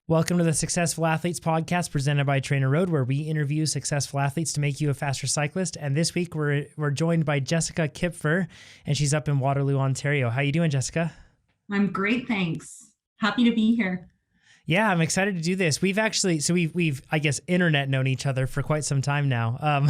Welcome to the Successful Athletes Podcast presented by TrainerRoad, where we interview successful athletes to make you a faster cyclist. And this week we're joined by Jessica Kuepfer, and she's up in Waterloo, Ontario. How you doing, Jessica? I'm great, thanks. Happy to be here. Yeah, I'm excited to do this. We've I guess, internet known each other for quite some time now.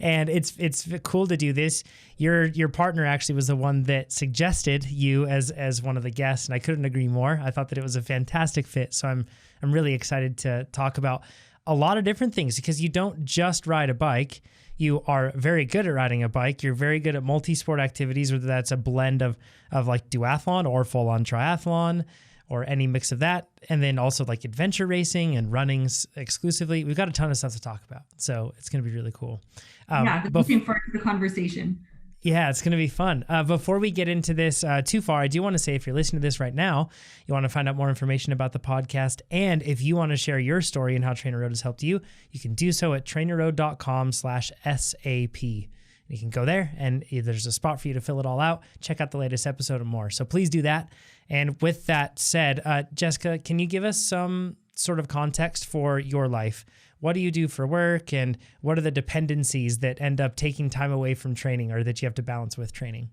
And it's cool to do this. Your partner actually was the one that suggested you as one of the guests, and I couldn't agree more. I thought that it was a fantastic fit. So I'm really excited to talk about a lot of different things, because you don't just ride a bike. You are very good at riding a bike. You're very good at multisport activities, whether that's a blend of like duathlon or full-on triathlon, or any mix of that. And then also like adventure racing and running exclusively. We've got a ton of stuff to talk about. So it's going to be really cool. Looking forward to the conversation. Yeah, it's going to be fun. Before we get into this too far, I do want to say, if you're listening to this right now, you want to find out more information about the podcast, and if you want to share your story and how TrainerRoad has helped you, you can do so at trainerroad.com/SAP. You can go there, and there's a spot for you to fill it all out. Check out the latest episode and more. So please do that. And with that said, Jessica, can you give us some sort of context for your life? What do you do for work, and what are the dependencies that end up taking time away from training, or that you have to balance with training?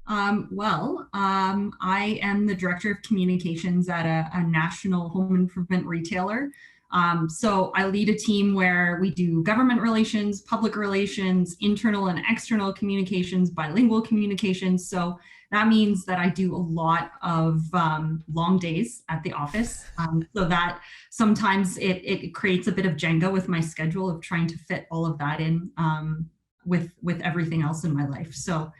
I am the director of communications at a national home improvement retailer. So I lead a team where we do government relations, public relations, internal and external communications, bilingual communications. So that means that I do a lot of long days at the office. So that sometimes it creates a bit of Jenga with my schedule of trying to fit all of that in with everything else in my life. So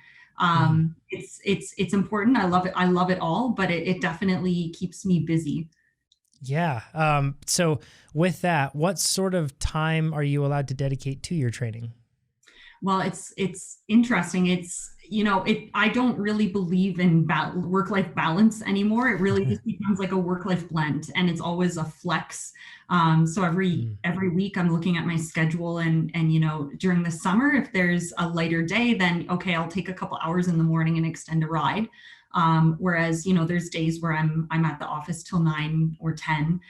it's important. I love it. I love it all, but it definitely keeps me busy. Yeah. So with that, what sort of time are you allowed to dedicate to your training? Well, it's interesting. I don't really believe in work-life balance anymore. It really just becomes like a work-life blend, and it's always a flex. So every week I'm looking at my schedule, and during the summer, if there's a lighter day, then okay, I'll take a couple hours in the morning and extend a ride. Whereas, there's days where I'm at the office till 9 or 10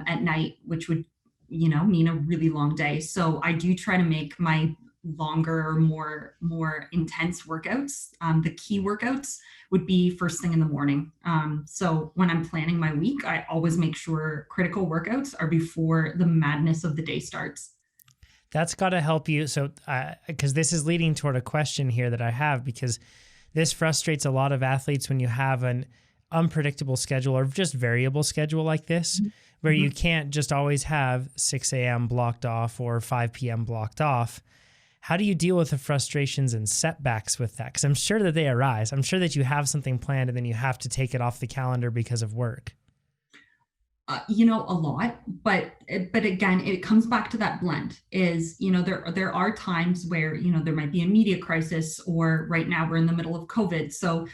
at night, which would, mean a really long day. So I do try to make my longer, more intense workouts. The key workouts would be first thing in the morning. So when I'm planning my week, I always make sure critical workouts are before the madness of the day starts. That's got to help you. So, because this is leading toward a question here that I have, because this frustrates a lot of athletes when you have an unpredictable schedule or just variable schedule like this, where you can't just always have 6 a.m. blocked off or 5 p.m. blocked off. How do you deal with the frustrations and setbacks with that? Because I'm sure that they arise. I'm sure that you have something planned and then you have to take it off the calendar because of work. A lot, but again, it comes back to that blend is, there are times where, there might be a media crisis, or right now we're in the middle of COVID. So,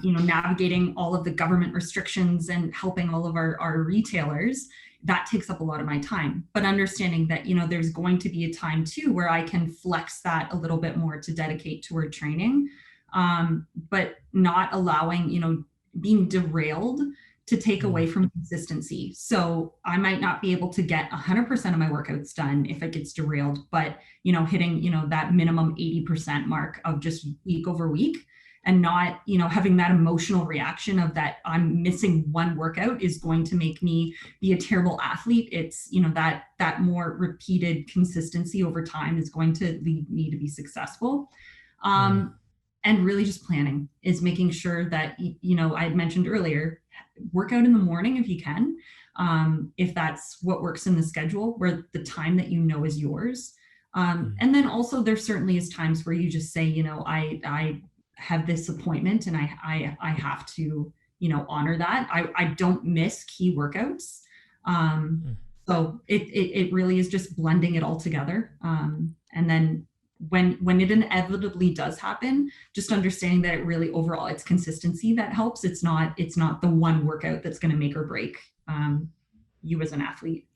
navigating all of the government restrictions and helping all of our retailers, that takes up a lot of my time. But understanding that, there's going to be a time too where I can flex that a little bit more to dedicate toward training, but not allowing, being derailed to take away from consistency. So I might not be able to get 100% of my workouts done if it gets derailed, but, hitting, that minimum 80% mark of just week over week, and not, having that emotional reaction of that I'm missing one workout is going to make me be a terrible athlete. It's, that more repeated consistency over time is going to lead me to be successful. And really just planning is making sure that, I had mentioned earlier, work out in the morning if you can, if that's what works in the schedule, where the time that is yours. And then also there certainly is times where you just say, I have this appointment and I have to, honor that. I don't miss key workouts. So it really is just blending it all together. And then when it inevitably does happen, just understanding that it really overall it's consistency that helps. It's not the one workout that's going to make or break you as an athlete.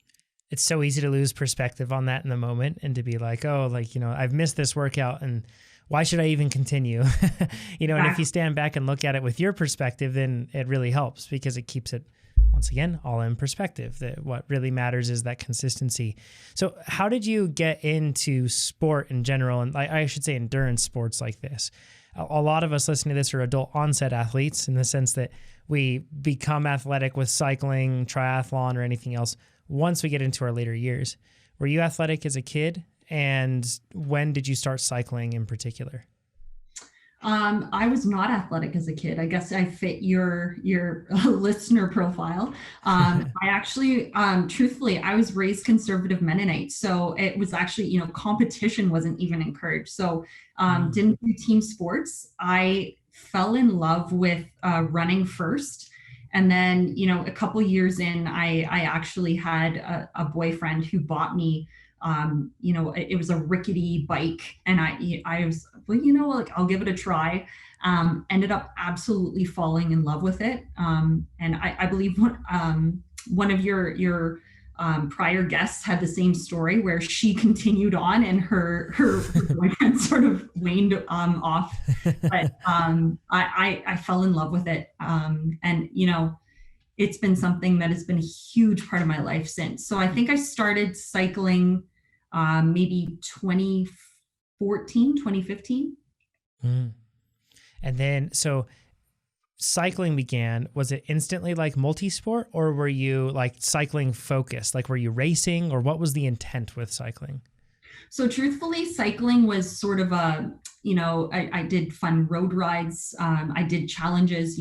It's so easy to lose perspective on that in the moment, and to be like, I've missed this workout and why should I even continue? And if you stand back and look at it with your perspective, then it really helps, because it keeps it once again, all in perspective, that what really matters is that consistency. So how did you get into sport in general? And I should say endurance sports like this. A lot of us listening to this are adult onset athletes in the sense that we become athletic with cycling, triathlon, or anything else once we get into our later years. Were you athletic as a kid? And when did you start cycling in particular? I was not athletic as a kid. I guess I fit your listener profile. I actually, truthfully, I was raised conservative Mennonite, so it was actually, competition wasn't even encouraged. So didn't do team sports. I fell in love with running first. And then, a couple years in, I actually had a boyfriend who bought me it was a rickety bike, and I was, well, I'll give it a try. Ended up absolutely falling in love with it. And I believe one of your prior guests had the same story where she continued on and her boyfriend sort of waned off. But I fell in love with it. And it's been something that has been a huge part of my life since. So I think I started cycling maybe 2014, 2015. Mm. And then, so cycling began, was it instantly like multisport, or were you like cycling focused? Like, were you racing, or what was the intent with cycling? So truthfully, cycling was sort of I did fun road rides. I did challenges.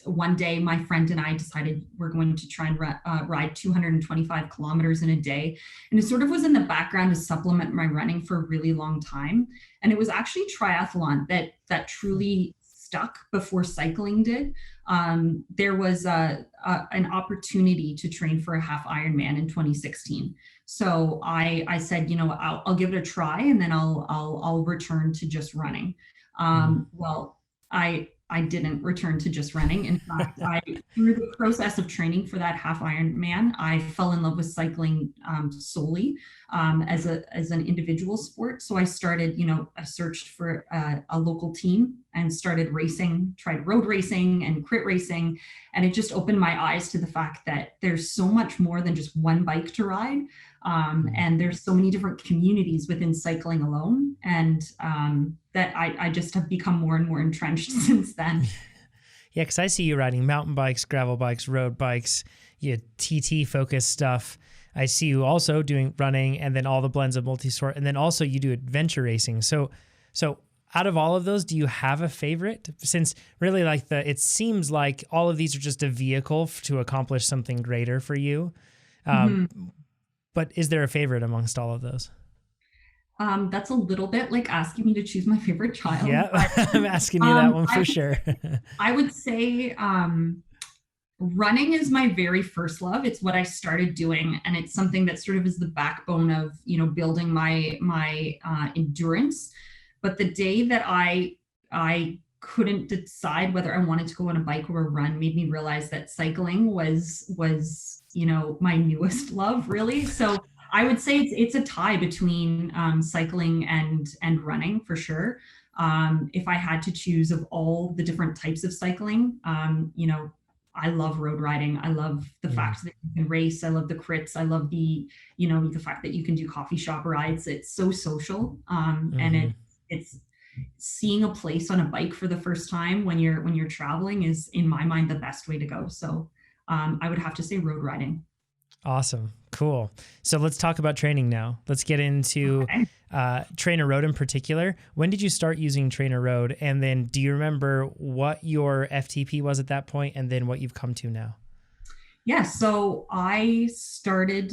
One day my friend and I decided we're going to try and ride 225 kilometers in a day. And it sort of was in the background to supplement my running for a really long time. And it was actually triathlon that truly stuck before cycling did. There was an opportunity to train for a half Ironman in 2016. So I said, I'll give it a try, and then I'll return to just running. Well, I didn't return to just running. In fact, through the process of training for that half Ironman, I fell in love with cycling solely as an individual sport. So I started, I searched for a local team and started racing, tried road racing and crit racing. And it just opened my eyes to the fact that there's so much more than just one bike to ride. And there's so many different communities within cycling alone. And that I just have become more and more entrenched since then. Yeah, because I see you riding mountain bikes, gravel bikes, road bikes, you TT focused stuff. I see you also doing running, and then all the blends of multi-sport, and then also you do adventure racing. So out of all of those, do you have a favorite? Since really it seems like all of these are just a vehicle to accomplish something greater for you. But is there a favorite amongst all of those? That's a little bit like asking me to choose my favorite child. Yeah, I'm asking you that one for sure. I would say running is my very first love. It's what I started doing, and it's something that sort of is the backbone of building my endurance. But the day that I couldn't decide whether I wanted to go on a bike or a run made me realize that cycling was my newest love, really. So I would say it's a tie between cycling and running for sure. If I had to choose of all the different types of cycling, I love road riding. I love the fact that you can race. I love the crits. I love the fact that you can do coffee shop rides. It's so social. And it's seeing a place on a bike for the first time when you're traveling is, in my mind, the best way to go. So I would have to say road riding. Awesome. Cool. So let's talk about training now. Let's get into TrainerRoad in particular. When did you start using TrainerRoad? And then do you remember what your FTP was at that point, and then what you've come to now? Yeah, so I started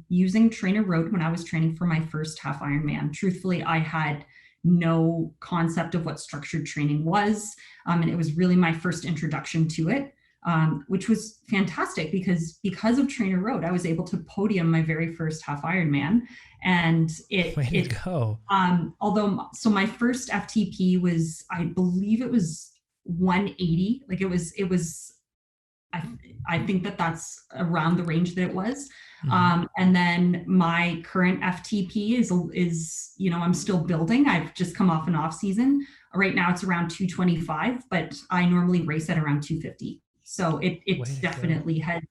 using TrainerRoad when I was training for my first half Ironman. Truthfully, I had no concept of what structured training was. And it was really my first introduction to it. Which was fantastic because of TrainerRoad, I was able to podium my very first half Ironman, and so my first FTP was, I believe it was 180. Like it was, I think that's around the range that it was. And then my current FTP is, I'm still building. I've just come off an off season. Right now it's around 225, but I normally race at around 250. So Way it's to go. definitely had,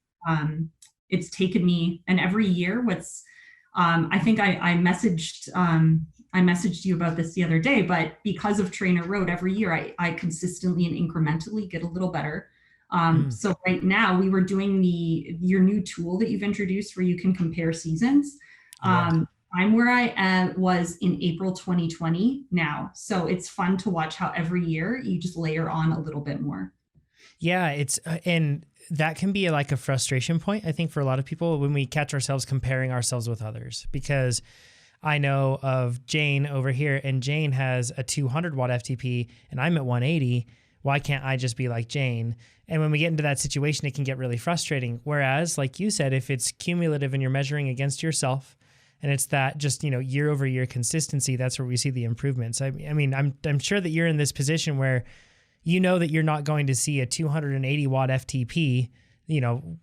it's taken me, and every year I think I messaged you about this the other day, but because of TrainerRoad, every year I consistently and incrementally get a little better. Mm, So right now we were doing your new tool that you've introduced where you can compare seasons. yeah. I'm where I was in April 2020 now. So it's fun to watch how every year you just layer on a little bit more. Yeah, it's and that can be like a frustration point, I think, for a lot of people when we catch ourselves comparing ourselves with others. Because I know of Jane over here, and Jane has a 200 watt FTP, and I'm at 180. Why can't I just be like Jane? And when we get into that situation, it can get really frustrating. Whereas, like you said, if it's cumulative and you're measuring against yourself, and it's that just, year over year consistency, that's where we see the improvements. I mean, I'm sure that you're in this position where you know that you're not going to see a 280 watt FTP,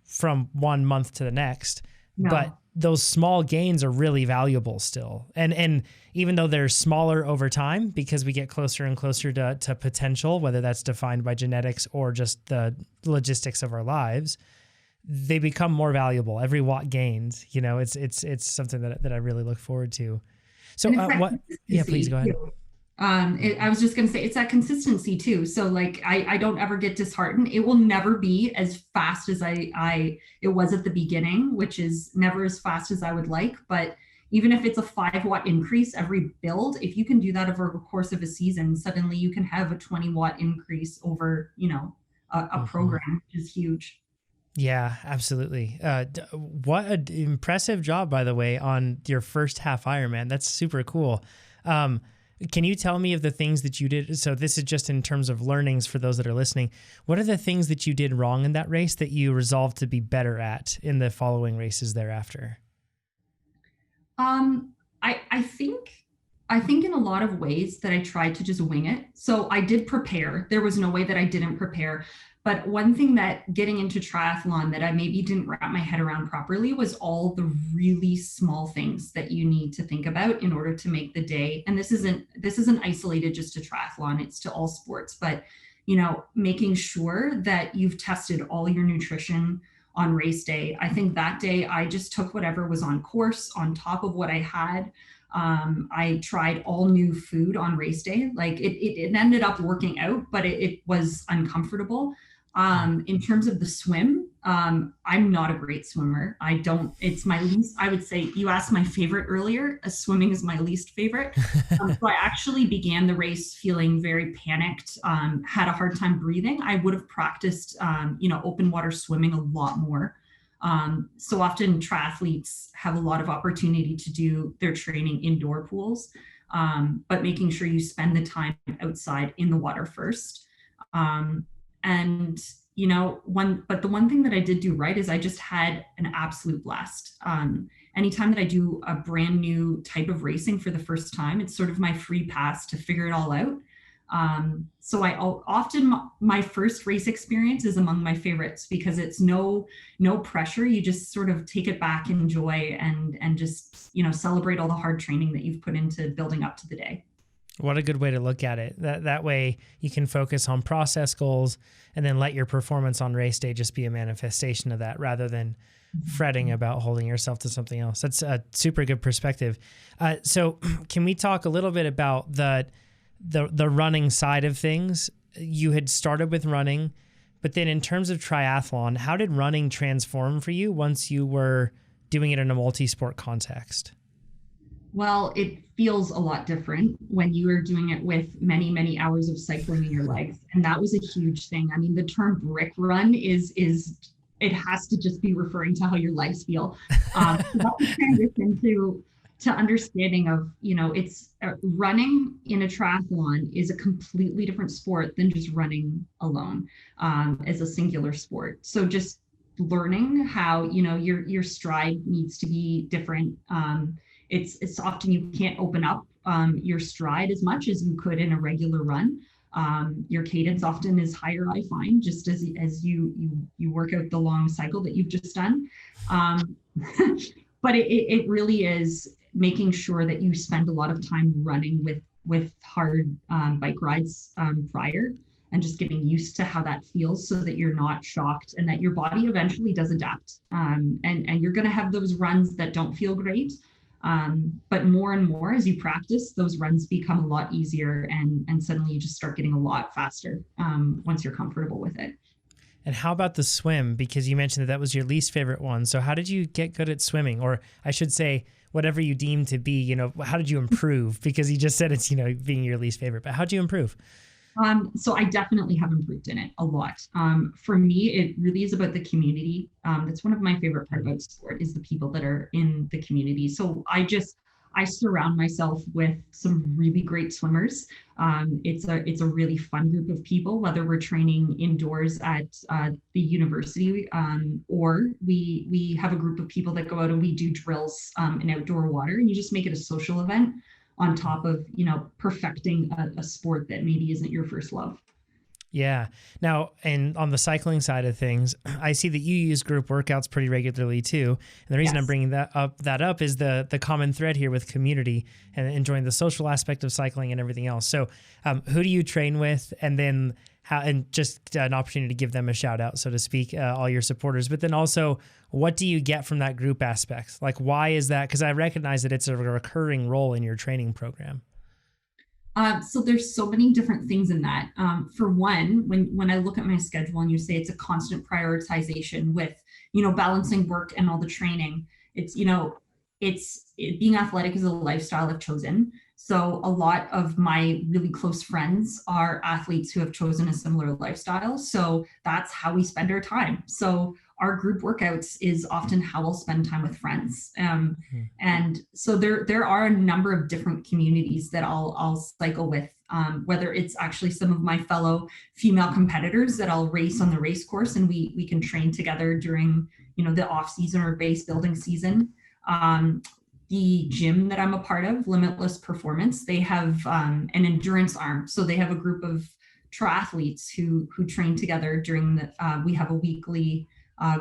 from 1 month to the next, but No. those small gains are really valuable still. And even though they're smaller over time, because we get closer and closer to potential, whether that's defined by genetics or just the logistics of our lives, they become more valuable. Every watt gains, it's something that I really look forward to. So And it's that yeah, please consistency go ahead. too. I was just going to say it's that consistency too. So like I don't ever get disheartened. It will never be as fast as it was at the beginning, which is never as fast as I would like. But even if it's a 5 watt increase every build, if you can do that over the course of a season, suddenly you can have a 20 watt increase over, a Mm-hmm. program, which is huge. Yeah, absolutely. What an impressive job, by the way, on your first half Ironman. That's super cool. Um, can you tell me of the things that you did? So this is just in terms of learnings for those that are listening. What are the things that you did wrong in that race that you resolved to be better at in the following races thereafter? Um, I think in a lot of ways that I tried to just wing it. So I did prepare. There was no way that I didn't prepare. But one thing that getting into triathlon that I maybe didn't wrap my head around properly was all the really small things that you need to think about in order to make the day. And this isn't isolated just to triathlon, it's to all sports, but making sure that you've tested all your nutrition on race day. I think that day I just took whatever was on course on top of what I had. I tried all new food on race day. Like it ended up working out, but it was uncomfortable. Mm. In terms of the swim, I'm not a great swimmer. I don't, it's my least, I would say, you asked my favorite earlier, swimming is my least favorite. So I actually began the race feeling very panicked, had a hard time breathing. I would have practiced, open water swimming a lot more. So often triathletes have a lot of opportunity to do their training indoor pools, but making sure you spend the time outside in the water first. Um, and but the one thing that I did do right is I just had an absolute blast. Anytime that I do a brand new type of racing for the first time, it's sort of my free pass to figure it all out. So I often, my first race experience is among my favorites because it's no pressure. You just sort of take it back, enjoy, and just celebrate all the hard training that you've put into building up to the day. What a good way to look at it. That way you can focus on process goals and then let your performance on race day just be a manifestation of that rather than fretting about holding yourself to something else. That's a super good perspective. So can we talk a little bit about the running side of things? You had started with running, but then in terms of triathlon, how did running transform for you once you were doing it in a multi-sport context? Well, it feels a lot different when you are doing it with many, many hours of cycling in your legs. And that was a huge thing. I mean, the term brick run is it has to just be referring to how your legs feel. So that was transition to understanding of, it's running in a triathlon is a completely different sport than just running alone as a singular sport. So just learning how, your stride needs to be different. It's often you can't open up your stride as much as you could in a regular run. Your cadence often is higher, I find, just as you work out the long cycle that you've just done. But it really is making sure that you spend a lot of time running with hard bike rides prior. and just getting used to how that feels so that you're not shocked and that your body eventually does adapt. And you're going to have those runs that don't feel great. But more and more as you practice, those runs become a lot easier, and suddenly you just start getting a lot faster once you're comfortable with it. And how about the swim? Because you mentioned that that was your least favorite one. So how did you get good at swimming? Or I should say, whatever you deem to be, you know, how did you improve? Because you just said it's, you know, being your least favorite, but how'd you improve? So I definitely have improved in it a lot. For me, it really is about the community. That's one of my favorite part about sport is the people that are in the community. So I surround myself with some really great swimmers. It's a really fun group of people, whether we're training indoors at the university, or we have a group of people that go out and we do drills in outdoor water, and you just make it a social event on top of, you know, perfecting a sport that maybe isn't your first love. Yeah. Now, and on the cycling side of things, I see that you use group workouts pretty regularly too. And the reason Yes. I'm bringing that up is the common thread here with community and enjoying the social aspect of cycling and everything else. So, who do you train with, and then how, and just an opportunity to give them a shout out, so to speak, all your supporters. But then also, what do you get from that group aspect? Like, why is that? Because I recognize that it's a recurring role in your training program. So there's so many different things in that. For one, when I look at my schedule and you say it's a constant prioritization with, you know, balancing work and all the training, it's, you know, being athletic is a lifestyle I've chosen. So a lot of my really close friends are athletes who have chosen a similar lifestyle. So that's how we spend our time. So our group workouts is often how I'll spend time with friends. And so there are a number of different communities that I'll cycle with, whether it's actually some of my fellow female competitors that I'll race on the race course, and we can train together during, you know, the off season or base building season. The gym that I'm a part of, Limitless Performance, they have an endurance arm. So they have a group of triathletes who train together during the, we have a weekly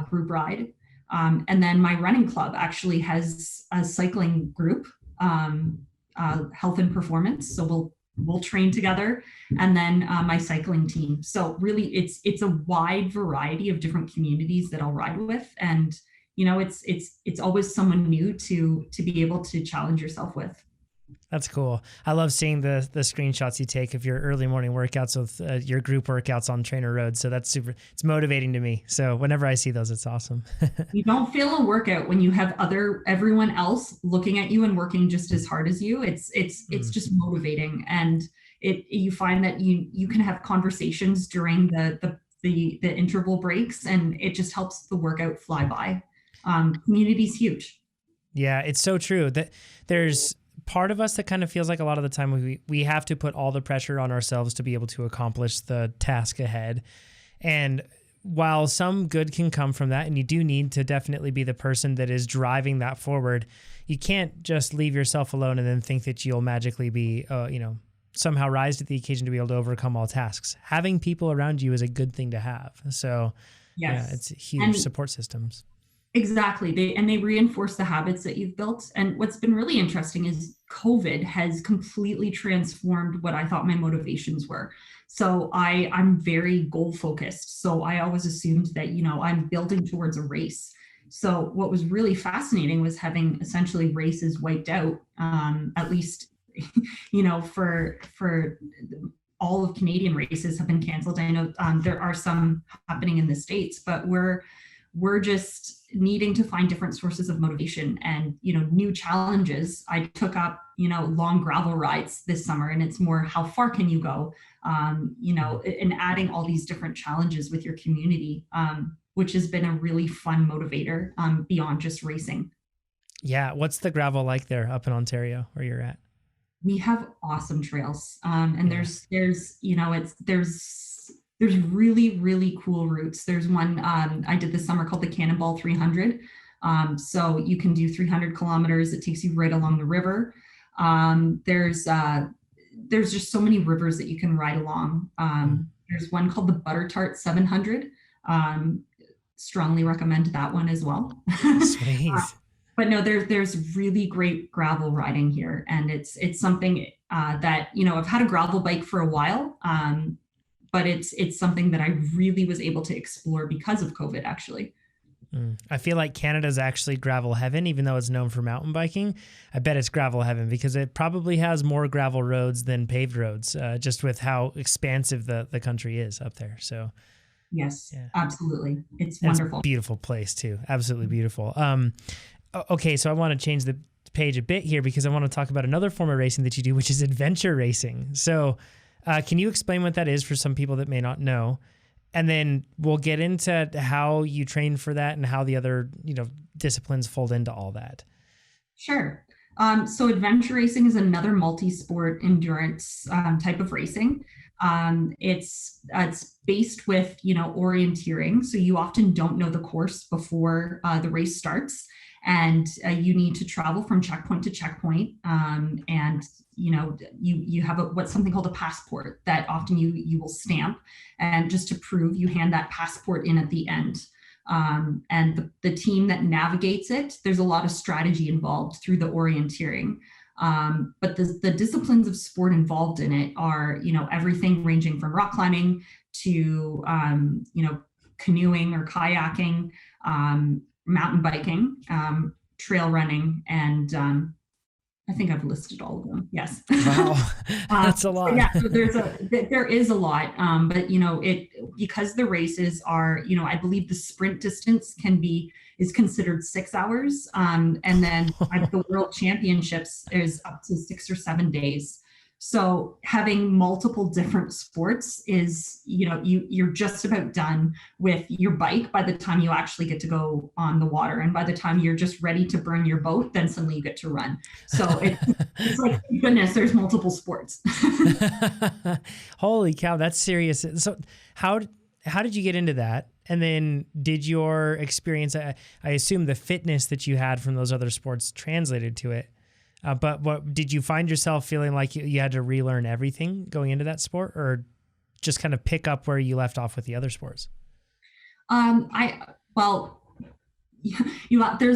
group ride. And then my running club actually has a cycling group, health and performance. So we'll train together, and then my cycling team. So really it's a wide variety of different communities that I'll ride with. And, you know, it's always someone new to be able to challenge yourself with. That's cool. I love seeing the screenshots you take of your early morning workouts with your group workouts on TrainerRoad. So that's super, it's motivating to me. So whenever I see those, it's awesome. You don't feel a workout when you have everyone else looking at you and working just as hard as you. It's just motivating. And you find that you can have conversations during the interval breaks, and it just helps the workout fly by. Community's huge. Yeah, it's so true that there's part of us that kind of feels like a lot of the time we have to put all the pressure on ourselves to be able to accomplish the task ahead. And while some good can come from that, and you do need to definitely be the person that is driving that forward, you can't just leave yourself alone and then think that you'll magically be, somehow rise to the occasion to be able to overcome all tasks. Having people around you is a good thing to have. So Yes. yeah, it's huge support systems. Exactly. They reinforce the habits that you've built. And what's been really interesting is COVID has completely transformed what I thought my motivations were. So I'm very goal focused. So I always assumed that, you know, I'm building towards a race. So what was really fascinating was having essentially races wiped out, at least, you know, for all of Canadian races have been canceled. I know there are some happening in the States, but we're just needing to find different sources of motivation and, you know, new challenges. I took up, you know, long gravel rides this summer, and it's more how far can you go, you know, and adding all these different challenges with your community, which has been a really fun motivator beyond just racing. Yeah. What's the gravel like there up in Ontario where you're at? We have awesome trails, and Yeah. there's you know there's really, really cool routes. There's one I did this summer called the Cannonball 300. So you can do 300 kilometers. It takes you right along the river. There's just so many rivers that you can ride along. There's one called the Butter Tart 700. Strongly recommend that one as well. Sweet. But no, there's really great gravel riding here, and it's something that, you know, I've had a gravel bike for a while. but it's something that I really was able to explore because of COVID, actually. I feel like Canada's actually gravel heaven, even though it's known for mountain biking. I bet it's gravel heaven because it probably has more gravel roads than paved roads, just with how expansive the country is up there. So Yes, yeah, absolutely. It's and it's wonderful. a beautiful place too. Absolutely beautiful. Okay, so I want to change the page a bit here because I want to talk about another form of racing that you do, which is adventure racing. So can you explain what that is for some people that may not know? And then we'll get into how you train for that and how the other, disciplines fold into all that. Sure. So adventure racing is another multi-sport endurance type of racing. It's based with orienteering, so you often don't know the course before the race starts, and you need to travel from checkpoint to checkpoint. And you have what's something called a passport that often you will stamp, and just to prove, you hand that passport in at the end. And the team that navigates it, there's a lot of strategy involved through the orienteering. But the disciplines of sport involved in it are, everything ranging from rock climbing to, canoeing or kayaking, mountain biking, trail running, and I think I've listed all of them. Yes. Wow, that's a lot. Yeah, so there is a lot, but because the races are, I believe the sprint distance is considered 6 hours, and then at the World Championships is up to 6 or 7 days. So having multiple different sports is, you're just about done with your bike by the time you actually get to go on the water. And by the time you're just ready to burn your boat, then suddenly you get to run. So it's like, goodness, there's multiple sports. Holy cow, that's serious. So how did you get into that? And then did your experience, I assume the fitness that you had from those other sports translated to it. But what did you find yourself feeling like you had to relearn everything going into that sport, or just kind of pick up where you left off with the other sports? There's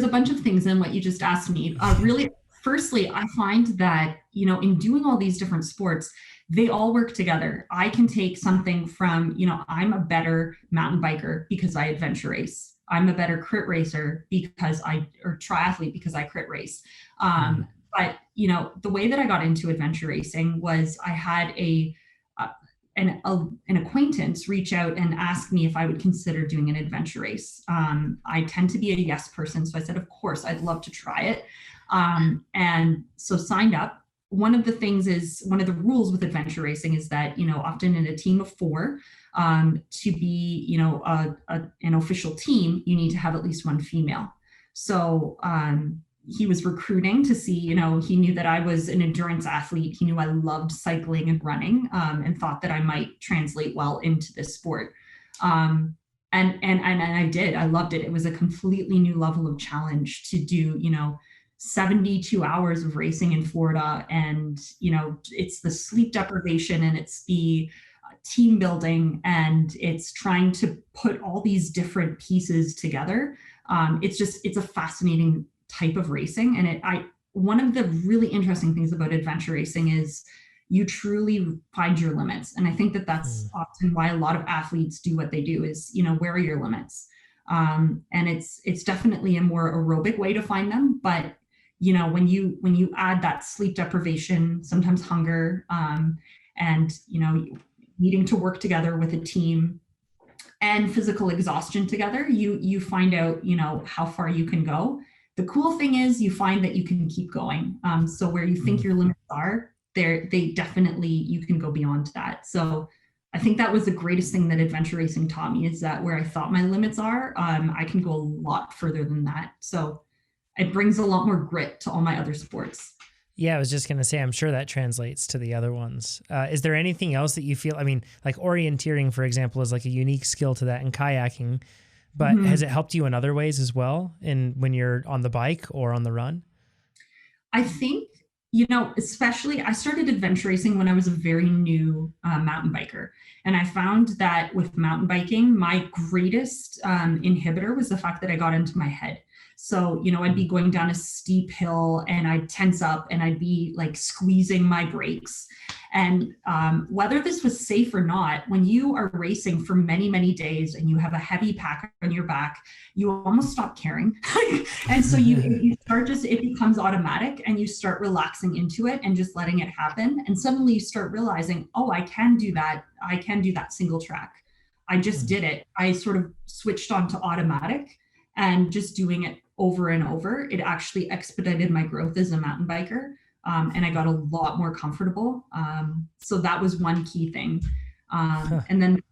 a bunch of things in what you just asked me. Really, firstly, I find that, in doing all these different sports, they all work together. I can take something from, I'm a better mountain biker because I adventure race. I'm a better crit racer or triathlete because I crit race. But, the way that I got into adventure racing was I had an acquaintance reach out and ask me if I would consider doing an adventure race. I tend to be a yes person. So I said, of course, I'd love to try it. And so signed up. One of the rules with adventure racing is that, often in a team of 4, to be, an official team, you need to have at least one female. So, he was recruiting to see, he knew that I was an endurance athlete. He knew I loved cycling and running, and thought that I might translate well into this sport. And I did. I loved it. It was a completely new level of challenge to do, 72 hours of racing in Florida. And, it's the sleep deprivation, and it's the team building, and it's trying to put all these different pieces together. It's a fascinating type of racing. And one of the really interesting things about adventure racing is you truly find your limits. And I think that that's often why a lot of athletes do what they do is, where are your limits? And it's definitely a more aerobic way to find them. But, when you add that sleep deprivation, sometimes hunger, and, needing to work together with a team and physical exhaustion together, you find out, how far you can go. The cool thing is you find that you can keep going. So where you think your limits are, you can go beyond that. So I think that was the greatest thing that adventure racing taught me, is that where I thought my limits are, I can go a lot further than that. So it brings a lot more grit to all my other sports. Yeah, I was just going to say, I'm sure that translates to the other ones. Is there anything else that you feel, like orienteering, for example, is like a unique skill to that, and kayaking, but has it helped you in other ways as well, when you're on the bike or on the run? I think, especially I started adventure racing when I was a very new mountain biker. And I found that with mountain biking, my greatest inhibitor was the fact that I got into my head. So, I'd be going down a steep hill and I'd tense up and I'd be like squeezing my brakes. And whether this was safe or not, when you are racing for many, many days and you have a heavy pack on your back, you almost stop caring. And so you start it becomes automatic and you start relaxing into it and just letting it happen. And suddenly you start realizing, oh, I can do that. I can do that single track. I just did it. I sort of switched on to automatic, and just doing it over and over, it actually expedited my growth as a mountain biker. And I got a lot more comfortable. So that was one key thing. And then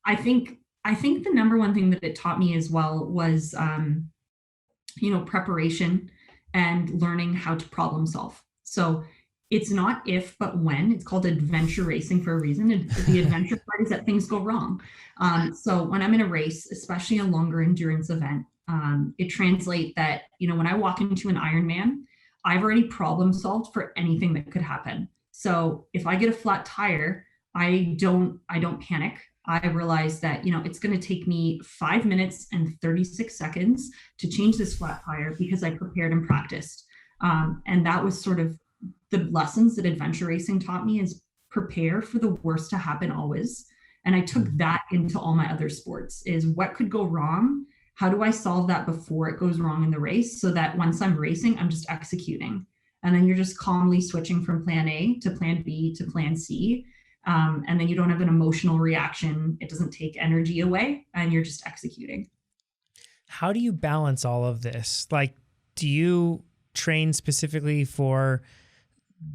I think the number one thing that it taught me as well was, preparation and learning how to problem solve. So it's not if, but when. It's called adventure racing for a reason. The adventure part is that things go wrong. So when I'm in a race, especially a longer endurance event, it translates that, when I walk into an Ironman, I've already problem solved for anything that could happen. So if I get a flat tire, I don't panic. I realize that, it's going to take me 5 minutes and 36 seconds to change this flat tire because I prepared and practiced. And that was sort of the lessons that adventure racing taught me, is prepare for the worst to happen always. And I took that into all my other sports, is what could go wrong? How do I solve that before it goes wrong in the race, so that once I'm racing, I'm just executing. And then you're just calmly switching from plan A to plan B to plan C. And then you don't have an emotional reaction. It doesn't take energy away, and you're just executing. How do you balance all of this? Like, do you train specifically for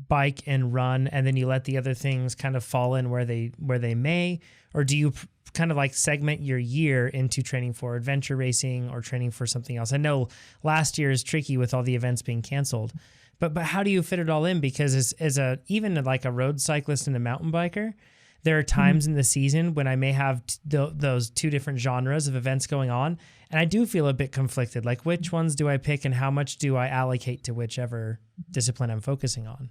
bike and run, and then you let the other things kind of fall in where they may? Or do you kind of like segment your year into training for adventure racing or training for something else? I know last year is tricky with all the events being canceled, but how do you fit it all in? Because even like a road cyclist and a mountain biker, there are times in the season when I may have those two different genres of events going on, and I do feel a bit conflicted. Like, which ones do I pick, and how much do I allocate to whichever discipline I'm focusing on?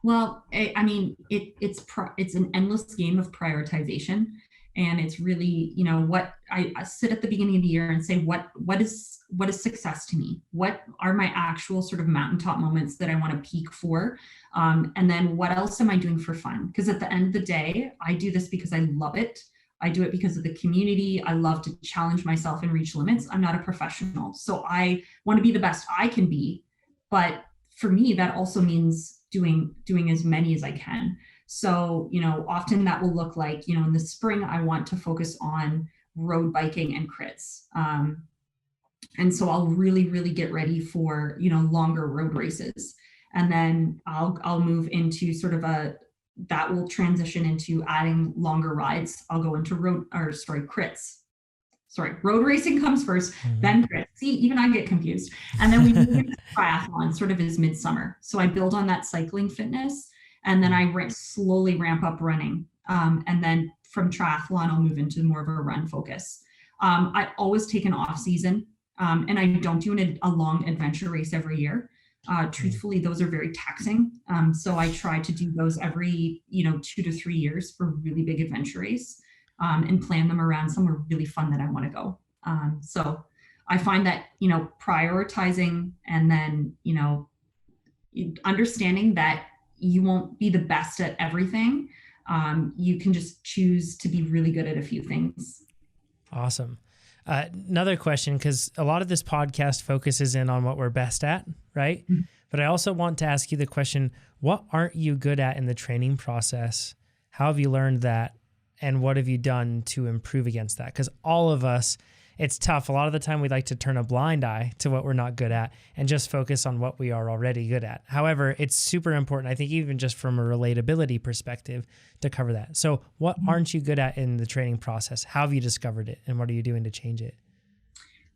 Well, I mean, it's an endless game of prioritization. And it's really, what I sit at the beginning of the year and say, what is success to me? What are my actual sort of mountaintop moments that I want to peak for? And then what else am I doing for fun? Because at the end of the day, I do this because I love it. I do it because of the community. I love to challenge myself and reach limits. I'm not a professional, so I want to be the best I can be. But for me, that also means doing as many as I can. So, often that will look like, in the spring, I want to focus on road biking and crits. And so I'll really, really get ready for, longer road races. And then I'll move into sort of that will transition into adding longer rides. I'll go into crits. Sorry, road racing comes first, then crits. See, even I get confused. And then we move into triathlon sort of as midsummer. So I build on that cycling fitness, and then I slowly ramp up running. And then from triathlon, I'll move into more of a run focus. I always take an off season, and I don't do a long adventure race every year. Truthfully, those are very taxing. So I try to do those every, 2 to 3 years for really big adventure race, and plan them around somewhere really fun that I want to go. So I find that, prioritizing, and then, understanding that you won't be the best at everything. You can just choose to be really good at a few things. Awesome. Another question, because a lot of this podcast focuses in on what we're best at, right? Mm-hmm. But I also want to ask you the question, what aren't you good at in the training process? How have you learned that? And what have you done to improve against that? Because all of us, it's tough. A lot of the time we like to turn a blind eye to what we're not good at and just focus on what we are already good at. However, it's super important, I think, even just from a relatability perspective, to cover that. So what aren't you good at in the training process? How have you discovered it? And what are you doing to change it?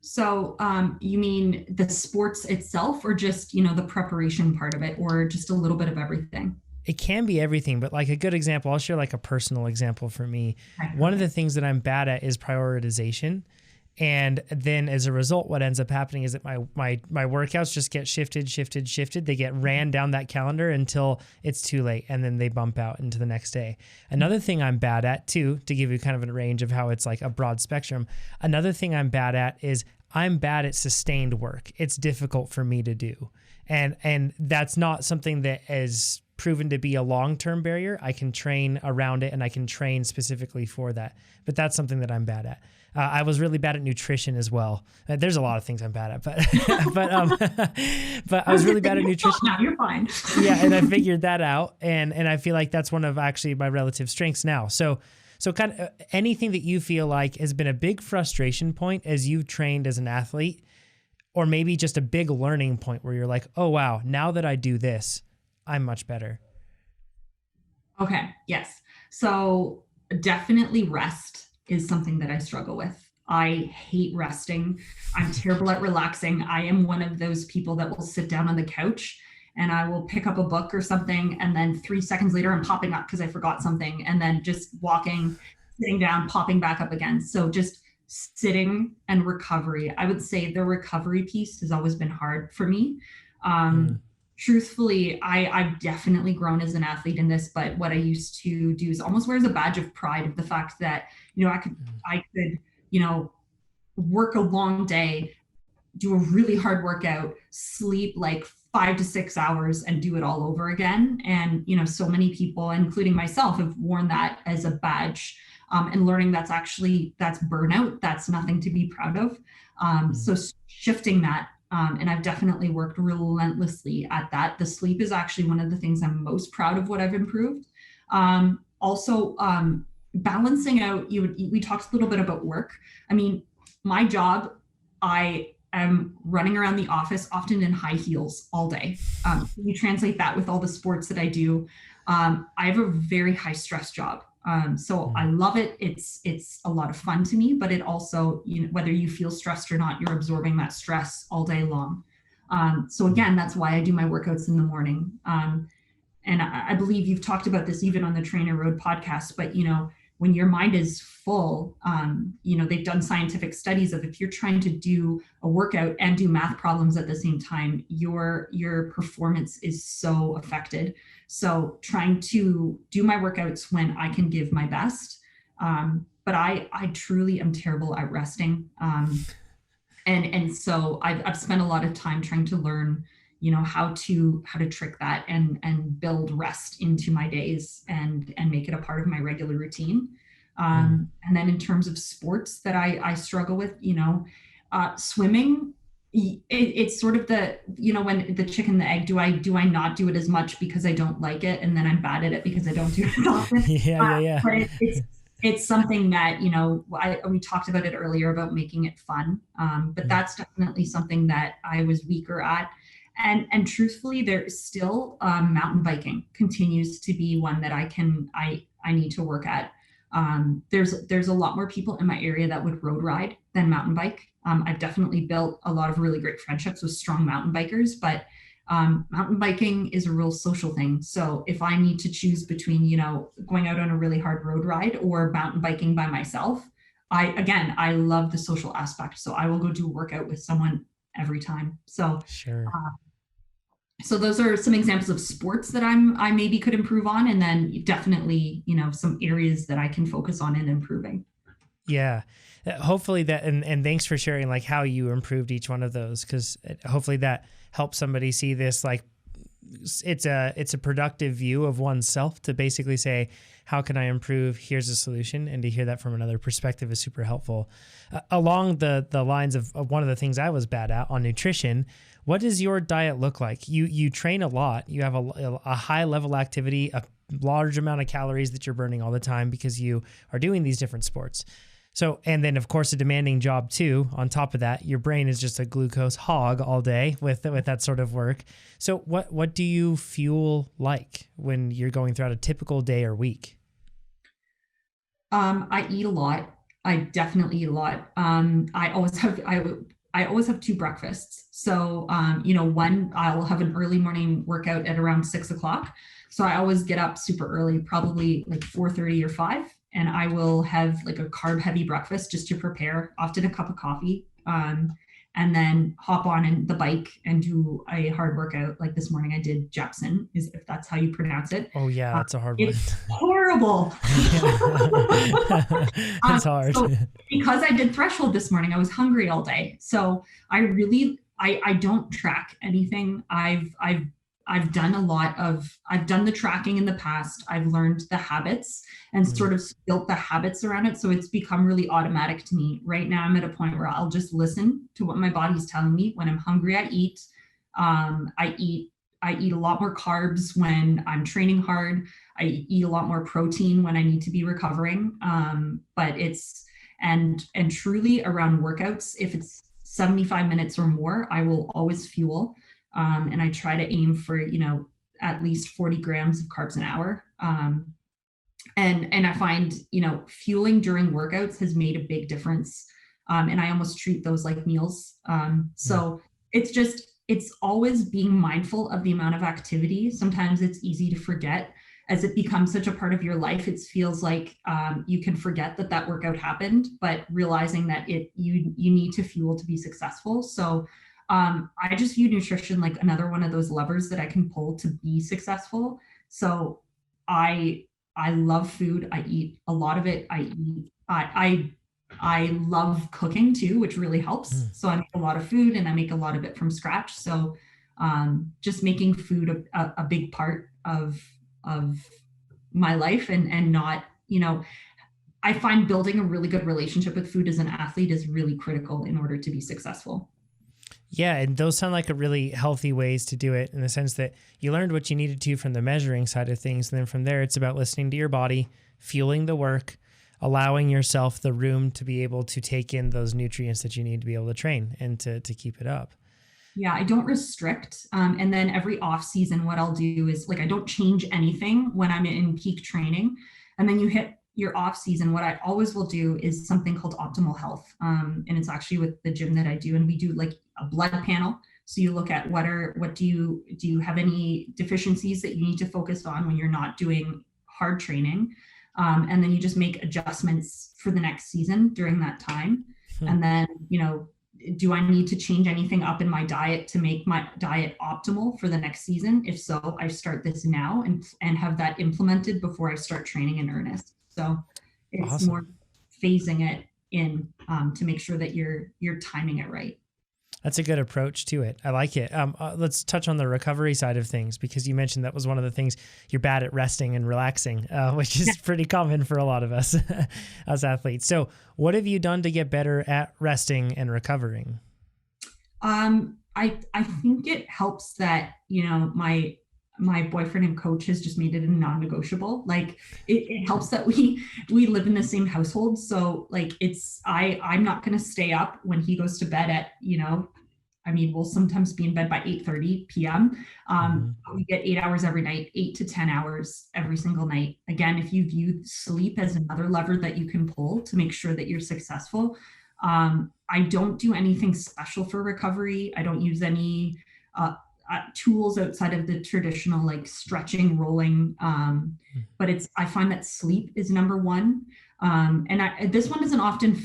So you mean the sports itself, or just, the preparation part of it, or just a little bit of everything? It can be everything, but like a good example, I'll share like a personal example for me. Okay. One of the things that I'm bad at is prioritization. And then as a result, what ends up happening is that my workouts just get shifted. They get ran down that calendar until it's too late, and then they bump out into the next day. Another thing I'm bad at too, to give you kind of a range of how it's like a broad spectrum, another thing I'm bad at is I'm bad at sustained work. It's difficult for me to do. And that's not something that is proven to be a long-term barrier. I can train around it and I can train specifically for that. But that's something that I'm bad at. I was really bad at nutrition as well. There's a lot of things I'm bad at, but I was really bad at nutrition. No, you're fine. Yeah, and I figured that out, and I feel like that's one of actually my relative strengths now. So kind of anything that you feel like has been a big frustration point as you've trained as an athlete, or maybe just a big learning point where you're like, oh wow, now that I do this, I'm much better. Okay. Yes. So definitely rest is something that I struggle with. I hate resting. I'm terrible at relaxing. I am one of those people that will sit down on the couch and I will pick up a book or something. And then 3 seconds later, I'm popping up because I forgot something. And then just walking, sitting down, popping back up again. So just sitting and recovery. I would say the recovery piece has always been hard for me. Truthfully, I've definitely grown as an athlete in this, but what I used to do is almost wear as a badge of pride of the fact that, I could, work a long day, do a really hard workout, sleep like 5 to 6 hours and do it all over again. And, so many people, including myself, have worn that as a badge, and learning that's burnout. That's nothing to be proud of. So shifting that, and I've definitely worked relentlessly at that. The sleep is actually one of the things I'm most proud of what I've improved. Also, balancing out, we talked a little bit about work. I mean, my job, I am running around the office often in high heels all day. You translate that with all the sports that I do. I have a very high stress job. So I love it. It's a lot of fun to me, but it also, whether you feel stressed or not, you're absorbing that stress all day long. So again, that's why I do my workouts in the morning. And I believe you've talked about this even on the TrainerRoad podcast, but when your mind is full, they've done scientific studies of if you're trying to do a workout and do math problems at the same time, your performance is so affected. So trying to do my workouts when I can give my best. But I truly am terrible at resting. And so I've spent a lot of time trying to learn, how to trick that and build rest into my days and make it a part of my regular routine. And then in terms of sports that I struggle with, swimming, it's sort of the, when the chicken and the egg, do I not do it as much because I don't like it, and then I'm bad at it because I don't do it often. Yeah. But it's something that, we talked about it earlier about making it fun. But that's definitely something that I was weaker at. And truthfully, there's still mountain biking continues to be one that I need to work at. There's a lot more people in my area that would road ride than mountain bike. I've definitely built a lot of really great friendships with strong mountain bikers, but mountain biking is a real social thing. So if I need to choose between, going out on a really hard road ride or mountain biking by myself, I love the social aspect. So I will go do a workout with someone every time. So sure. So those are some examples of sports that I maybe could improve on, and then definitely, some areas that I can focus on in improving. Yeah. Hopefully that, and thanks for sharing like how you improved each one of those, because hopefully that helps somebody see this, like it's a productive view of oneself to basically say, how can I improve? Here's a solution. And to hear that from another perspective is super helpful. Along the lines of one of the things I was bad at on nutrition, what does your diet look like? You train a lot. You have a high level activity, a large amount of calories that you're burning all the time because you are doing these different sports. So, and then of course a demanding job too. On top of that, your brain is just a glucose hog all day with that sort of work. So what do you fuel like when you're going throughout a typical day or week? I eat a lot. I definitely eat a lot. I always have 2 breakfasts. So, one, I'll have an early morning workout at around 6:00. So I always get up super early, probably like 4:30 or 5. And I will have like a carb heavy breakfast just to prepare, often a cup of coffee. And and then hop on in the bike and do a hard workout. Like this morning I did Jepson, is if that's how you pronounce it. Oh yeah, that's a hard one. It's horrible. It's hard. So because I did threshold this morning, I was hungry all day. So I don't track anything. I've done I've done the tracking in the past. I've learned the habits and sort of built the habits around it. So it's become really automatic to me. Right now I'm at a point where I'll just listen to what my body's telling me. When I'm hungry, I eat. I eat a lot more carbs when I'm training hard. I eat a lot more protein when I need to be recovering. But it's, and truly around workouts, if it's 75 minutes or more, I will always fuel. And I try to aim for, at least 40 grams of carbs an hour. And I find, fueling during workouts has made a big difference. And I almost treat those like meals. So it's always being mindful of the amount of activity. Sometimes it's easy to forget as it becomes such a part of your life. It feels like you can forget that workout happened, but realizing that you need to fuel to be successful. So I just view nutrition like another one of those levers that I can pull to be successful. So I love food. I eat a lot of it. I love cooking too, which really helps. So I make a lot of food and I make a lot of it from scratch. So just making food a big part of my life and not, I find building a really good relationship with food as an athlete is really critical in order to be successful. Yeah, and those sound like a really healthy ways to do it in the sense that you learned what you needed to from the measuring side of things. And then from there, it's about listening to your body, fueling the work, allowing yourself the room to be able to take in those nutrients that you need to be able to train and to keep it up. Yeah, I don't restrict. And then every off season, what I'll do is I don't change anything when I'm in peak training. And then you hit your off season, what I always will do is something called optimal health. And it's actually with the gym that I do. And we do a blood panel. So you look at do you have any deficiencies that you need to focus on when you're not doing hard training? And then you just make adjustments for the next season during that time. And then, do I need to change anything up in my diet to make my diet optimal for the next season? If so, I start this now and have that implemented before I start training in earnest. So it's awesome. More phasing it in to make sure that you're timing it right. That's a good approach to it. I like it. Let's touch on the recovery side of things, because you mentioned that was one of the things you're bad at, resting and relaxing, which is pretty common for a lot of us as athletes. So what have you done to get better at resting and recovering? I think it helps that, my boyfriend and coach has just made it a non-negotiable. It helps that we live in the same household. So I'm not going to stay up when he goes to bed at, we'll sometimes be in bed by 8:30 p.m. We get 8 hours every night, 8 to 10 hours every single night. Again, if you view sleep as another lever that you can pull to make sure that you're successful. I don't do anything special for recovery. I don't use any, tools outside of the traditional stretching, rolling. But I find that sleep is number one. And this one doesn't often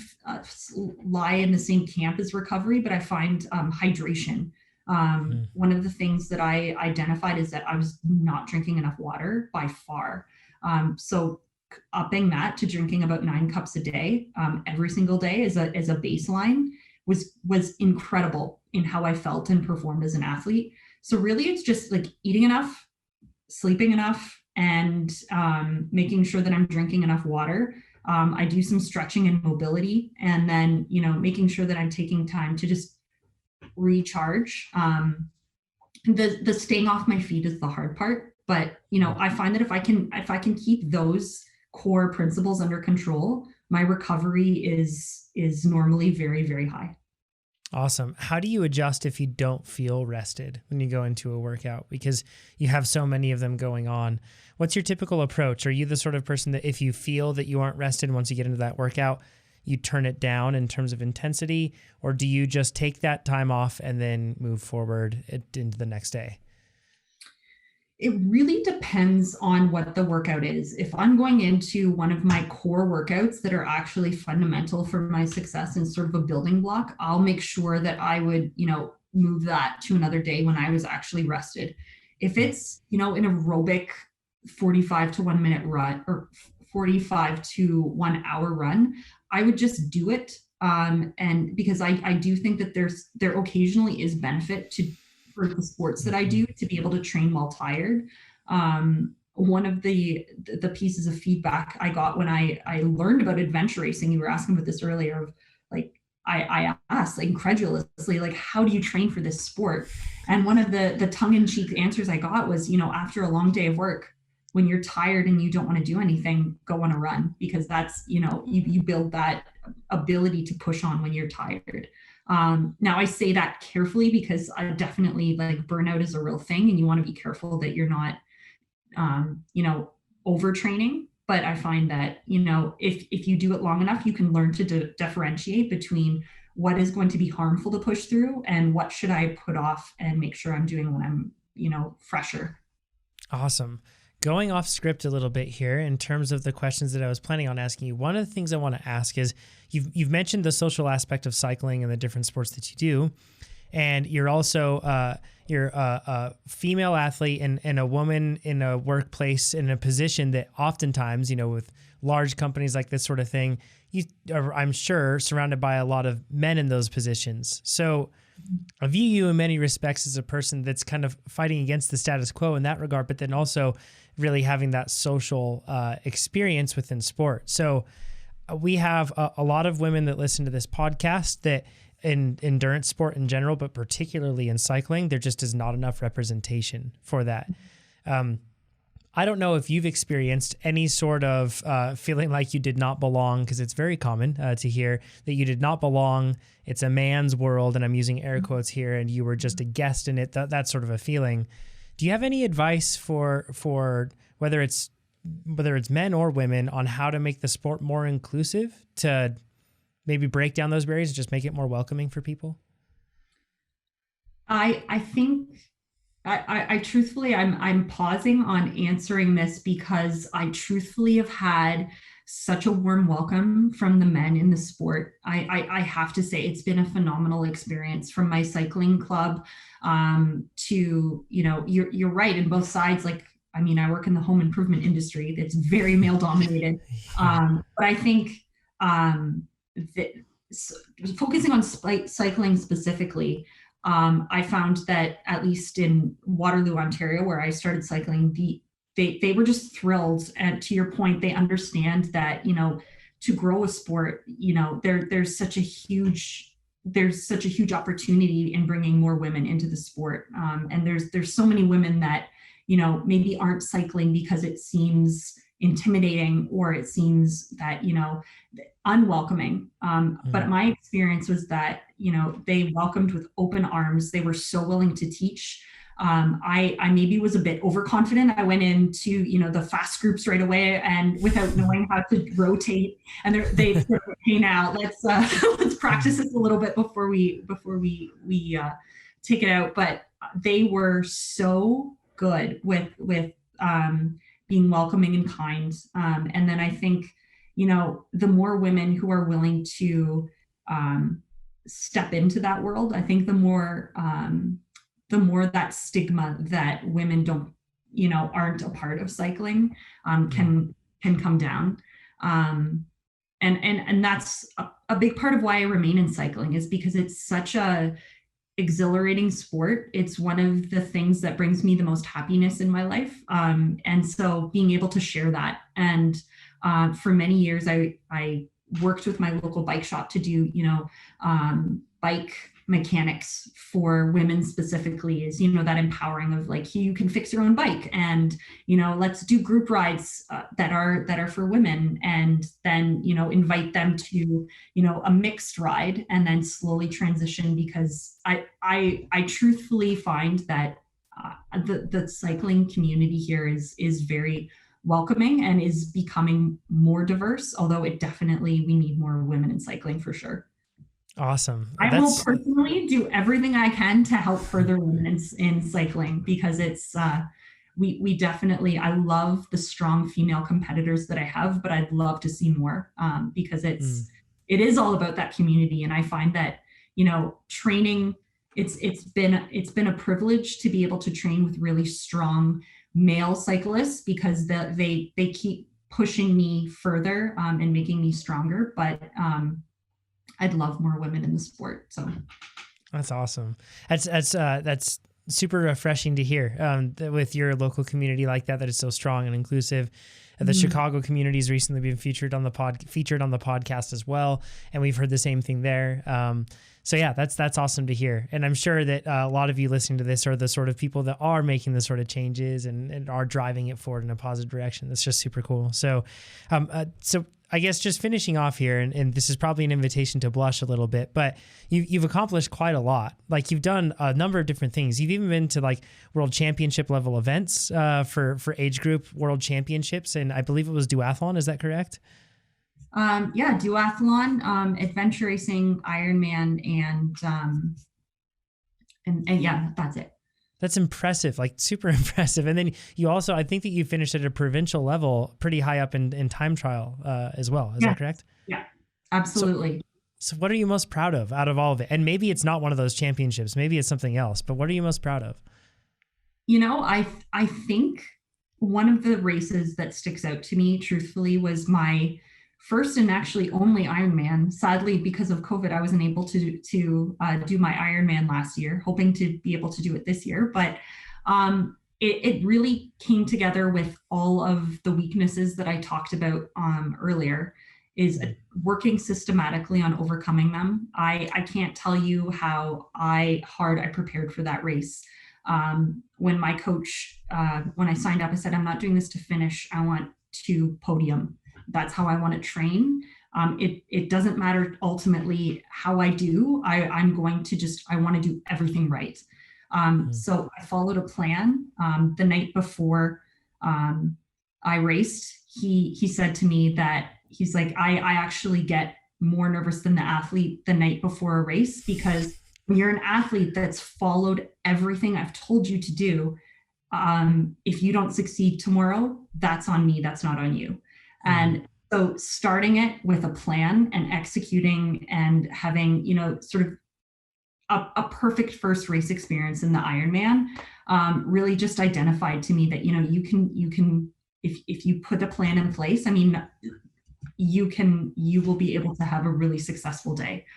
lie in the same camp as recovery, but I find hydration. One of the things that I identified is that I was not drinking enough water by far. So upping that to drinking about 9 cups a day every single day as a baseline was incredible in how I felt and performed as an athlete. So really it's just eating enough, sleeping enough, and making sure that I'm drinking enough water. I do some stretching and mobility, and then, making sure that I'm taking time to just recharge. The staying off my feet is the hard part, but, I find that if I can keep those core principles under control, my recovery is normally very, very high. Awesome. How do you adjust if you don't feel rested when you go into a workout, because you have so many of them going on? What's your typical approach? Are you the sort of person that if you feel that you aren't rested once you get into that workout, you turn it down in terms of intensity, or do you just take that time off and then move forward into the next day? It really depends on what the workout is. If I'm going into one of my core workouts that are actually fundamental for my success and sort of a building block, I'll make sure that I would, move that to another day when I was actually rested. If it's, an aerobic 45 to 1 minute run or 45 to 1 hour run, I would just do it. And because I do think that there occasionally is benefit to for the sports that I do to be able to train while tired. One of the pieces of feedback I got when I learned about adventure racing, you were asking about this earlier, of like, I asked like incredulously, like, how do you train for this sport? And one of the tongue-in-cheek answers I got was, after a long day of work, when you're tired and you don't want to do anything, go on a run, because that's, you build that ability to push on when you're tired. Now I say that carefully because I definitely, like, burnout is a real thing and you want to be careful that you're not, overtraining. But I find that, if you do it long enough, you can learn to differentiate between what is going to be harmful to push through and what should I put off and make sure I'm doing when I'm, fresher. Awesome. Going off script a little bit here in terms of the questions that I was planning on asking you, one of the things I want to ask is you've mentioned the social aspect of cycling and the different sports that you do, and you're also you're a female athlete and a woman in a workplace in a position that oftentimes, with large companies like this sort of thing, you are, I'm sure, surrounded by a lot of men in those positions. So I view you in many respects as a person that's kind of fighting against the status quo in that regard, but then also really having that social experience within sport. So we have a lot of women that listen to this podcast that in endurance sport in general, but particularly in cycling, there just is not enough representation for that. I don't know if you've experienced any sort of feeling like you did not belong, because it's very common to hear that you did not belong. It's a man's world, and I'm using air quotes here, and you were just a guest in it, that sort of a feeling. Do you have any advice for whether it's men or women on how to make the sport more inclusive, to maybe break down those barriers and just make it more welcoming for people? I think I truthfully, I'm pausing on answering this because I truthfully have had such a warm welcome from the men in the sport. I have to say it's been a phenomenal experience, from my cycling club to, you're right in both sides. Like, I mean, I work in the home improvement industry that's very male dominated. But I think that, focusing on cycling specifically, I found that, at least in Waterloo, Ontario, where I started cycling, they were just thrilled. And to your point, they understand that, to grow a sport, there's such a huge opportunity in bringing more women into the sport. And there's so many women that, maybe aren't cycling because it seems intimidating, or it seems that, unwelcoming. But my experience was that, they welcomed with open arms. They were so willing to teach. I maybe was a bit overconfident. I went into, the fast groups right away, and without knowing how to rotate. And they said, "Hey, now let's let's practice this a little bit before we take it out." But they were so good with being welcoming and kind. And then I think, the more women who are willing to step into that world, I think the more that stigma that women don't, aren't a part of cycling can come down. And that's a big part of why I remain in cycling, is because it's such a exhilarating sport. It's one of the things that brings me the most happiness in my life. And so being able to share that, and for many years, I worked with my local bike shop to do, bike mechanics for women specifically, is, that empowering of, like, you can fix your own bike, and, let's do group rides that are for women, and then, invite them to, a mixed ride, and then slowly transition, because I truthfully find that the cycling community here is very welcoming and is becoming more diverse, although we need more women in cycling for sure. Awesome. I will personally do everything I can to help further women in cycling, because it's we definitely, I love the strong female competitors that I have, but I'd love to see more, because Mm. it is all about that community. And I find that, training, it's been a privilege to be able to train with really strong male cyclists, because they keep pushing me further, and making me stronger. But I'd love more women in the sport. So That's awesome. That's super refreshing to hear, with your local community like that is so strong and inclusive. The Chicago community has recently been featured on the podcast as well, and we've heard the same thing there. So yeah, that's awesome to hear. And I'm sure that a lot of you listening to this are the sort of people that are making the sort of changes and are driving it forward in a positive direction. That's just super cool. So, so I guess just finishing off here, and this is probably an invitation to blush a little bit, but you've accomplished quite a lot. Like, you've done a number of different things. You've even been to like world championship level events, for age group world championships. And I believe it was duathlon. Is that correct? Yeah, duathlon, adventure racing, Ironman, and yeah, that's it. That's impressive, like super impressive. And then you also, I think that you finished at a provincial level, pretty high up in time trial, as well. Is that correct? Yeah, absolutely. So what are you most proud of out of all of it? And maybe it's not one of those championships, maybe it's something else, but what are you most proud of? I think one of the races that sticks out to me, truthfully, was my first and actually only Ironman. Sadly, because of COVID, I wasn't able to do my Ironman last year, hoping to be able to do it this year. But it really came together with all of the weaknesses that I talked about earlier, is working systematically on overcoming them. I can't tell you how hard I prepared for that race. When my coach, when I signed up, I said, I'm not doing this to finish. I want to podium. That's how I want to train. It doesn't matter ultimately how I do. I'm going to I want to do everything right. So I followed a plan. The night before I raced, he said to me that he's like, I actually get more nervous than the athlete the night before a race, because when you're an athlete that's followed everything I've told you to do, if you don't succeed tomorrow, that's on me. That's not on you. And so starting it with a plan and executing and having, sort of a perfect first race experience in the Ironman, really just identified to me that, you can, if you put a plan in place, I mean, you will be able to have a really successful day.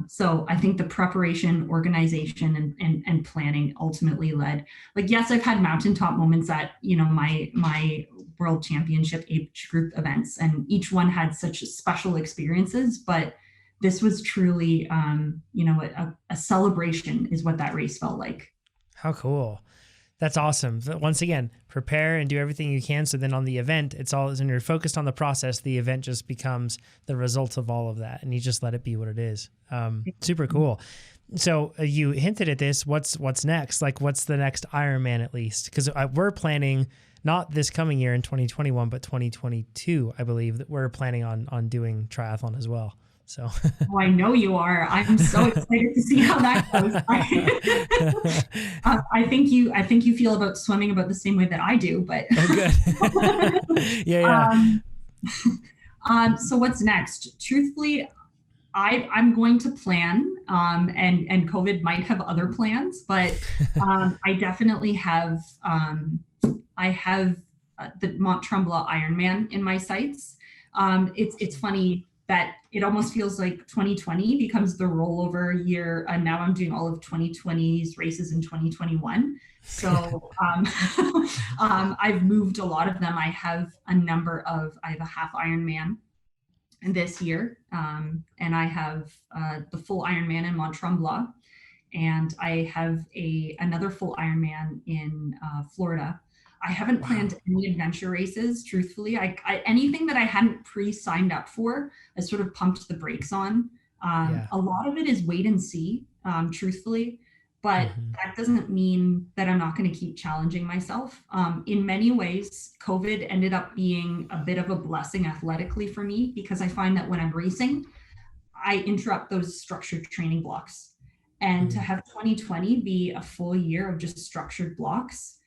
So I think the preparation, organization, and planning ultimately led. Like, yes, I've had mountaintop moments at, my world championship age group events, and each one had such special experiences, but this was truly, a celebration is what that race felt like. How cool. That's awesome. Once again, prepare and do everything you can. So then on the event, it's all, when you're focused on the process, the event just becomes the result of all of that. And you just let it be what it is. Super cool. So you hinted at this. What's next? Like, what's the next Ironman at least? Because we're planning, not this coming year in 2021, but 2022, I believe, that we're planning on doing triathlon as well. So oh, I know you are. I'm so excited to see how that goes. I think you feel about swimming about the same way that I do, but oh, good. yeah. So what's next? Truthfully, I'm going to plan, and COVID might have other plans, but I definitely have the Mont Tremblant Ironman in my sights. It's funny that it almost feels like 2020 becomes the rollover year, and now I'm doing all of 2020's races in 2021. So I've moved a lot of them. I have a half Ironman this year, and I have the full Ironman in Mont Tremblant, and I have another full Ironman in Florida. I haven't planned any adventure races, truthfully. Anything that I hadn't pre-signed up for, I sort of pumped the brakes on. A lot of it is wait and see, truthfully, but that doesn't mean that I'm not going to keep challenging myself. In many ways, COVID ended up being a bit of a blessing athletically for me, because I find that when I'm racing, I interrupt those structured training blocks. And to have 2020 be a full year of just structured blocks,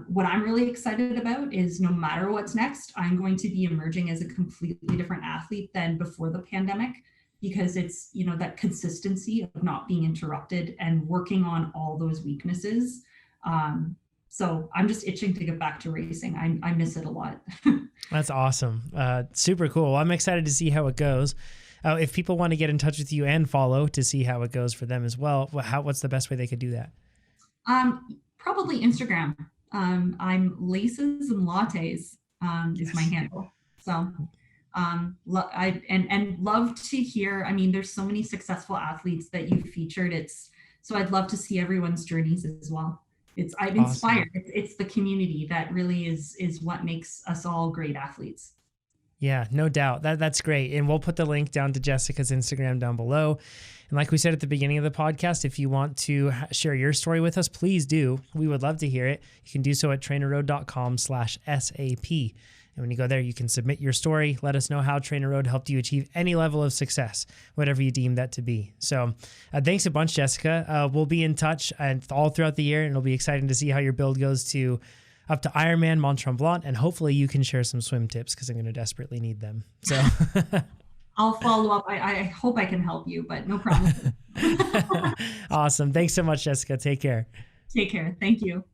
What I'm really excited about is no matter what's next, I'm going to be emerging as a completely different athlete than before the pandemic, because it's, you know, that consistency of not being interrupted and working on all those weaknesses. So I'm just itching to get back to racing. I miss it a lot. That's awesome. Super cool. I'm excited to see how it goes. If people want to get in touch with you and follow to see how it goes for them as well, what's the best way they could do that? Probably Instagram. I'm Laces and Lattes is my handle. So I love to hear. I mean, there's so many successful athletes that you featured. So I'd love to see everyone's journeys as well. I'm inspired. Awesome. It's the community that really is what makes us all great athletes. Yeah, no doubt. That's great. And we'll put the link down to Jessica's Instagram down below. And like we said at the beginning of the podcast, if you want to share your story with us, please do. We would love to hear it. You can do so at trainerroad.com/SAP. And when you go there, you can submit your story. Let us know how TrainerRoad helped you achieve any level of success, whatever you deem that to be. So thanks a bunch, Jessica. We'll be in touch and all throughout the year, and it'll be exciting to see how your build goes up to Ironman, Mont Tremblant, and hopefully you can share some swim tips because I'm going to desperately need them. So I'll follow up. I hope I can help you, but no problem. Awesome. Thanks so much, Jessica. Take care. Take care. Thank you.